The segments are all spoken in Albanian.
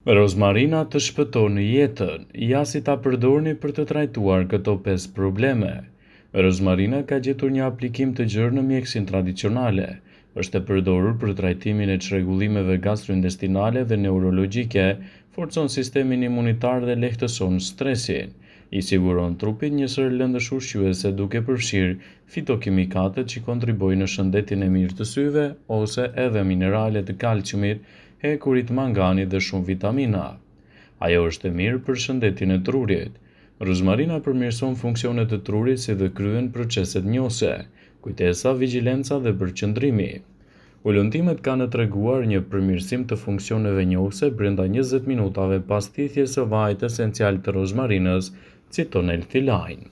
Rozmarina të shpëton jetën, ja si ta përdorni për të trajtuar këto 5 probleme. Rozmarina ka gjetur një aplikim të gjerë në mjekësinë tradicionale. Është e përdorur për trajtimin e çrregullimeve gastrointestinale dhe neurologjike, forcon sistemin imunitar dhe lehtëson stresin. I siguron trupit një sër lëndësh ushqyese duke përfshirë fitokimikatët që kontribojnë në shëndetin e mirë të syve ose edhe mineralet të kalciumit, hekurit, manganit dhe shumë vitamina. Ajo është e mirë për shëndetin e trurit. Rozmarina përmirëson funksionet e trurit si dhe kryen proceset njohëse, kujtesa, vigjilenca dhe përqendrimi. Ullëntimet kanë treguar një përmirësim të funksioneve njohëse brenda 20 minutave pas thithjes së vajit esencial të rozmarinës, citon Healthy Line.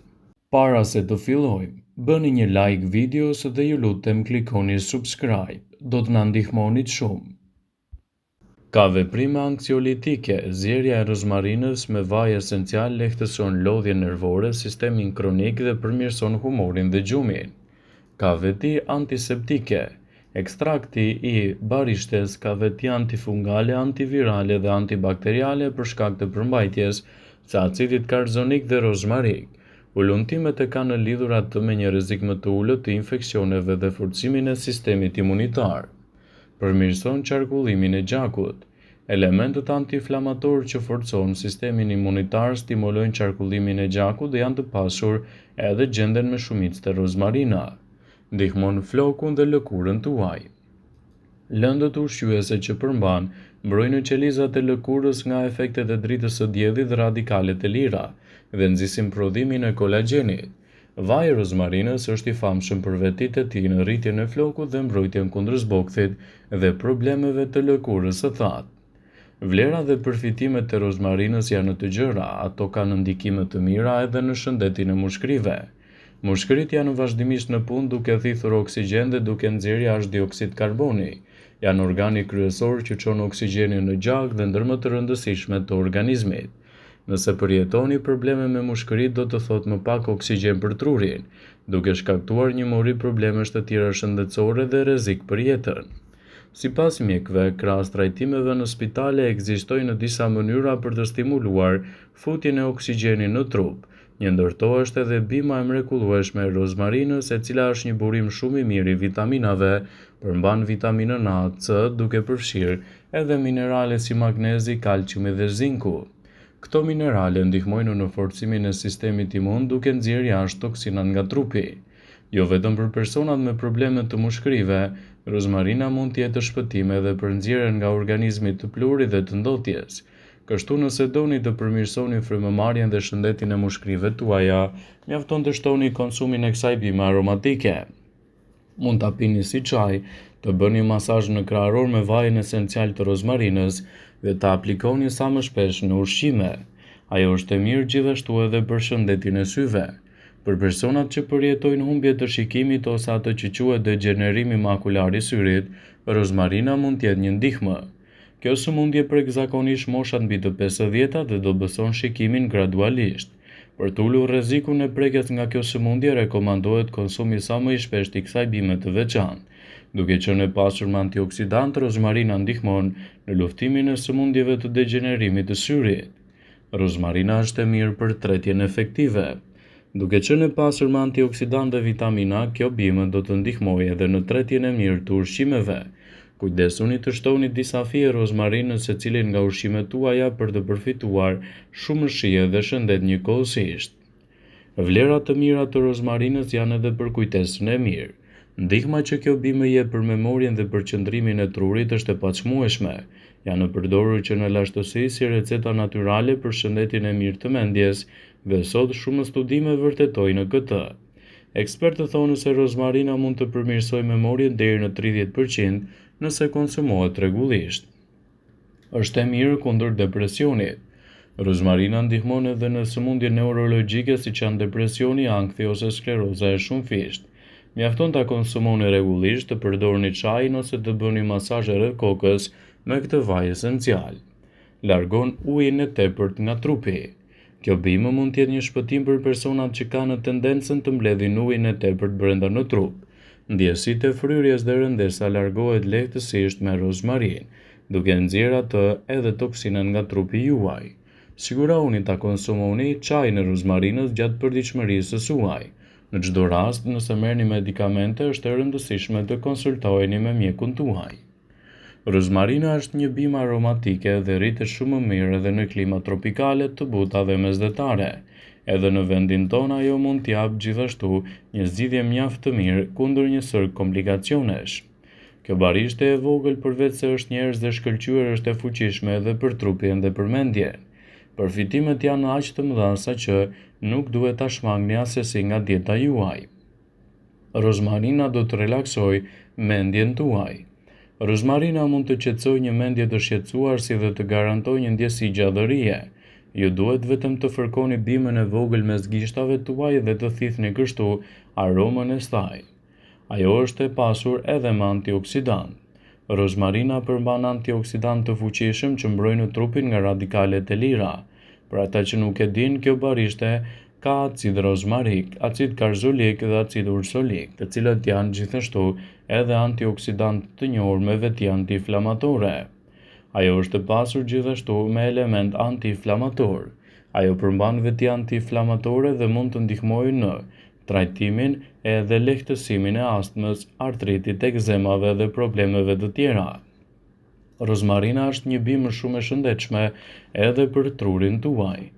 Para se të fillojmë, bëni një like videos dhe ju lutem klikoni subscribe, do të na ndihmonit shumë. Ka veprime anksiolitike, zjerrja e rozmarinës me vaj esencial lehtëson lodhjen nervore, sistemin kronik dhe përmirëson humorin dhe gjumin. Ka veti antiseptike. Ekstrakti i barishtes ka veti antifungale, antivirale dhe antibakteriale për shkak të përmbajtjes së acidit karzonik dhe rozmarik. Ullëntimet e kanë lidhur atë me një rrezik më të ulët të infeksioneve dhe forcimin e sistemit imunitar. Përmirëson qarkullimin e gjakut. Elementet antiinflamatorë që forcojnë sistemin imunitar stimulojnë qarkullimin e gjakut dhe janë të pasur edhe gjenden me shumicë të rozmarina. Ndihmon flokun dhe lëkurën tuaj. Lëndët ushqyese që përmban mbrojnë qelizat e lëkurës nga efektet e dritës së diellit dhe radikalet e lira dhe nxisin prodhimin e kolagjenit. Vaji i rozmarinës është i famshëm për vetitë e tij në rritjen e flokut dhe mbrojtjen kundër zbokthit dhe problemeve të lëkurës së thatë. Vlerat dhe përfitimet e rozmarinës janë të gjëra, ato kanë ndikime të mira edhe në shëndetin e mushkërive. Mushkërit janë vazhdimisht në punë duke thithur oksigjen dhe duke nxjerrë jashtë dioksid karboni. Janë organi kryesor që çon oksigjenin në gjak dhe ndër më të rëndësishme të organizmit. Nëse përjetoni probleme me mushkërit, do të thotë më pak oksigjen për trurin, duke shkaktuar një mori problemesh të tjera shëndetësore dhe rrezik për jetën. Sipas mjekëve, krahas trajtimeve në spitale ekzistojnë disa mënyra për të stimuluar futjen e oksigjenit në trup. Një ndër to është edhe bima e mrekullueshme e rozmarinës, e cila është një burim shumë i mirë i vitaminave, përmban vitaminën A, C, duke përfshirë edhe minerale si magnezi, kalciumi dhe zinku. Këto minerale ndihmojnë në forcimin e sistemit imun duke nxjerrë jashtë toksinat nga trupi. Jo vetëm për personat me probleme të mushkërive, rozmarina mund të jetë shpëtim edhe për nxjerrjen nga organizmi të pluhurit dhe të ndotjes. Kështu nëse doni të përmirësoni frymëmarrjen dhe shëndetin e mushkërive tuaja, mjafton të shtoni konsumin e kësaj bime aromatike. Mund ta pini si çaj, të bëni masazh në krahëror me vajin esencial të rozmarinës dhe ta aplikoni sa më shpesh në ushqime. Ajo është e mirë gjithashtu edhe për shëndetin e syve. Për personat që përjetojnë humbje të shikimit ose atë që quhet degenerimi makular i syrit, rozmarina mund të jetë një ndihmë. Kjo sëmundje prek zakonisht moshat mbi të 50 dhe do bëson shikimin gradualisht. Për të ulur rrezikun e prekjes nga kjo sëmundje, rekomandohet konsumi sa më i shpeshtë i kësaj bime të veçantë. Duke qenë e pasur me antioksidant, rozmarina ndihmon në luftimin e sëmundjeve të degenerimit të syrit. Rozmarina është e mirë për tretjen efektive. Duke qenë e pasur me antioksidant dhe vitamina A, kjo bime do të ndihmojë edhe në tretjen e mirë të ushqimeve. Kujdesuni të shtoni disa fije rozmarinës secilin nga ushqimet tuaja për të përfituar shumë shije dhe shëndet njëkohësisht. Vlerat të mira të rozmarinës janë edhe për kujtesën e mirë. Ndihma që kjo bime jep për memorien dhe përqendrimin e trurit është e pachmueshme. Janë përdorur që në lashtësi si receta natyrale për shëndetin e mirë të mendjes dhe sot shumë studime vërtetojnë këtë. Ekspertët thonë se rozmarina mund të përmirësojë memorien deri në 30% nëse konsumohet rregullisht. Është e mirë kundër depresionit. Rozmarina ndihmon edhe në sëmundje neurologjike siç janë depresioni, ankthi ose skleroza e shumfisht. Mjafton ta konsumoni rregullisht, të përdorni çajin ose të bëni masazh rreth kokës me këtë vaj esencial. Largon ujin e tepërt nga trupi. Kjo bime mund të jetë një shpëtim për personat që kanë tendencën të mbledhin ujin e tepërt brenda në trup. Ndjesitë e fryrjes dhe rëndesa largohet lehtësisht me rozmarin. duke nxjerrë atë edhe toksinën nga trupi juaj. Sigurohuni ta konsumoni çajin e rozmarinës gjatë përditshmërisë së suaj. Në çdo rast, nëse merrni medikamente, është e rëndësishme të konsultoheni me mjekun tuaj. Rozmarina është një bimë aromatike dhe rritet shumë më mirë edhe në klima tropikale të buta dhe mesdhetare. Edhe në vendin tonë ajo mund t'japë gjithashtu një zgjidhje mjaft të mirë kundër një sër komplikacionesh. Kjo barishte e vogël përveç se është njerëz dhe shkëlqyer është e fuqishme edhe për trupin dhe për mendjen. Përfitimet janë aq të mëdha saqë nuk duhet ta shmangni asesi nga dieta juaj. Rozmarina do të relaksojë mendjen tuaj. Rozmarina mund të qetësojë një mendje të shqetësuar si dhe të garantojë një ndjesi gjallërie. Ju duhet vetëm të fërkoni bimën e vogël mes gishtave tuaj dhe të thithni kështu aromën e saj. Ajo është e pasur edhe me antioksidant. Rozmarina përmban antioksidant të fuqishëm që mbrojnë trupin nga radikalet e lira. Për ata që nuk e din, kjo barishte ka acid rozmarik, acid karzolik dhe acid ursolik, të cilët janë gjithashtu edhe antioksidant të njohur me veti antiinflamatore. Ajo është e pasur gjithashtu me element antiinflamator. Ajo përmban veti antiinflamatore dhe mund të ndihmojë në trajtimin edhe lehtësimin e astmës, artritit, ekzemave dhe problemeve të tjera. Rozmarina është një bimë shumë e shëndetshme edhe për trurin tuaj.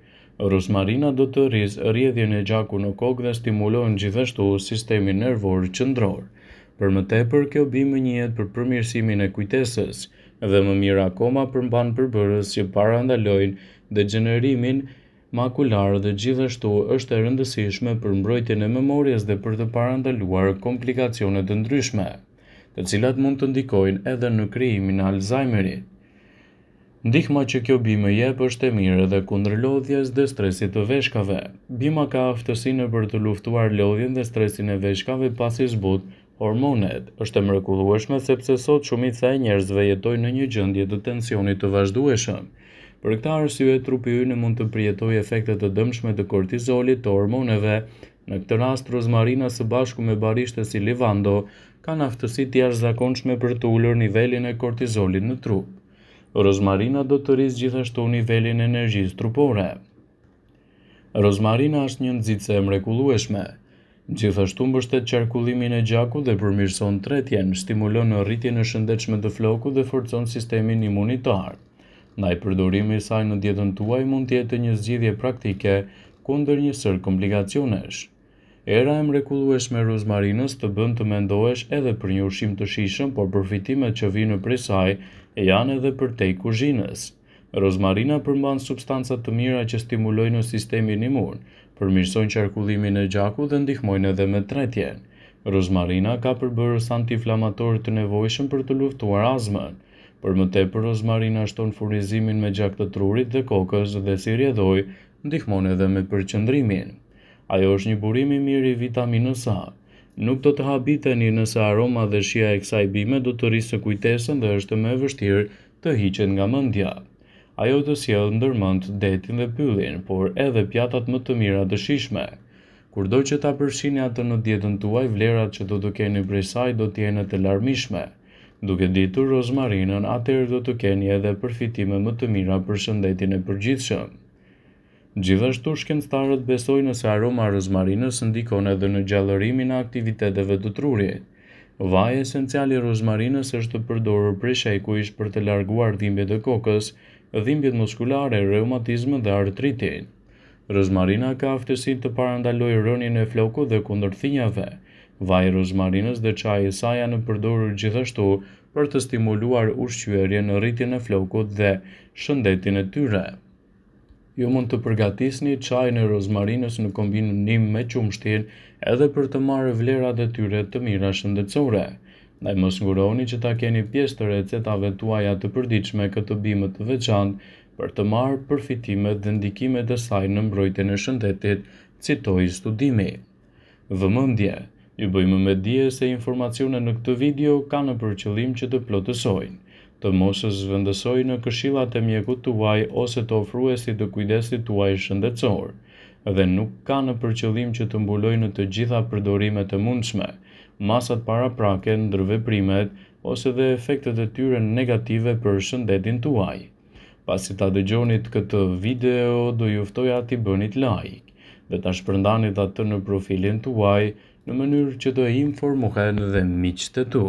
Rozmarina do të rrisë rrjedhjen e gjakut në kokë dhe stimulon gjithashtu sistemin nervor qendror. Për më tepër, kjo bimë njihet për përmirësimin e kujtesës dhe më mirë akoma përmban përbërës që parandalojnë degenerimin makular dhe gjithashtu është e rëndësishme për mbrojtjen e memorjes dhe për të parandaluar komplikacione të ndryshme, të cilat mund të ndikojnë edhe në krijimin e Alzheimerit. Ndihma që kjo bimë jep është e mirë edhe kundër lodhjes dhe stresit të veshkave. Bima ka aftësinë për të luftuar lodhjen dhe stresin e veshkave pasi zbut hormonet. Është e mrekullueshme sepse sot shumica e njerëzve jetojnë në një gjendje të tensionit të vazhdueshëm. Për këtë arsye, trupi ynë mund të përjetojë efektet të dëmshme të kortizolit, të hormoneve. Në këtë rast, rozmarina së bashku me barishte si livando kanë aftësi të jashtëzakonshme për të ulur nivelin e kortizolit në trup. Rozmarina do të rrisë gjithashtu nivelin e energjisë trupore. Rozmarina është një nxitse e mrekullueshme. Gjithashtu mbështet qarkullimin e gjakut dhe përmirëson tretjen, stimulon rritjen e shëndetshme të flokut dhe forcon sistemin imunitar. Ndaj përdorimi i saj në dietën tuaj mund të jetë një zgjidhje praktike kundër një sër komplikacionesh. Era e mrekullueshme e rozmarinës të bën të mendohesh edhe për një ushqim të shijshëm, por përfitimet që vijnë prej saj janë edhe përtej kuzhinës. Rozmarina përmban substanca të mira që stimulojnë sistemin imun, përmirësojnë qarkullimin e gjakut dhe ndihmojnë edhe me tretjen. Rozmarina ka përbërës antiinflamator të nevojshëm për të luftuar astmën. Për më tepër, rozmarina shton furnizimin me gjak të trurit dhe kokës dhe si rrjedhoj ndihmon edhe me përqendrimin. Ajo është një burim i mirë i vitaminës A. Nuk do të habiteni nëse aroma dhe shija e kësaj bime do të rrisë kujtesën dhe është më e vështirë të hiqet nga mendja. Ajo të sjellë ndërmend detin dhe pyllin, por edhe pjatat më të mira të shijshme. Kurdo që ta përfshini atë në dietën tuaj, vlerat që do të keni prej saj do të jenë të larmishme. Duke ditur rozmarinën, atëherë do të keni edhe përfitime më të mira për shëndetin e përgjithshëm. Gjithashtu, shkencëtarët besojnë se aroma e rozmarinës ndikon edhe në gjallërimin e aktiviteteve të trurit. Vaji esencial i rozmarinës është të përdorur prej shekuish për të larguar dhimbjet e kokës, dhimbjet muskulare, reumatizmin dhe artritin. Rozmarina ka aftësinë të parandalojë rënien e flokut dhe kundërthinjave. Vaji i rozmarinës dhe çaji i saj janë përdorur gjithashtu për të stimuluar ushqyerjen, rritjen e flokut dhe shëndetin e tyre. Ju mund të përgatisni çajin e rozmarinës në kombinim me qumshtin edhe për të marrë vlerat e tyre të mira shëndetësore. Ndaj mos nguroni që ta keni pjesë të recetave tuaja të përditshme këtë bimë të veçantë për të marrë përfitimet dhe ndikimet e saj në mbrojtjen e shëndetit, citoi studimi. Vëmendje: ju bëjmë me dije se informacionet në këtë video kanë për qëllim që të plotësojnë, të mos zhvendësojnë në këshillat e mjekut tuaj ose të ofruesit të kujdesit tuaj shëndetësor, dhe nuk kanë për qëllim që të mbulojnë të gjitha përdorimet e mundshme, masat paraprake, ndërveprimet ose dhe efektet e tyre negative për shëndetin tuaj. Pasi ta dëgjonit këtë video, do ju ftoja t'i bënit like dhe ta shpërndanit atë në profilin tuaj në mënyrë që të informohen dhe miqtë e tu.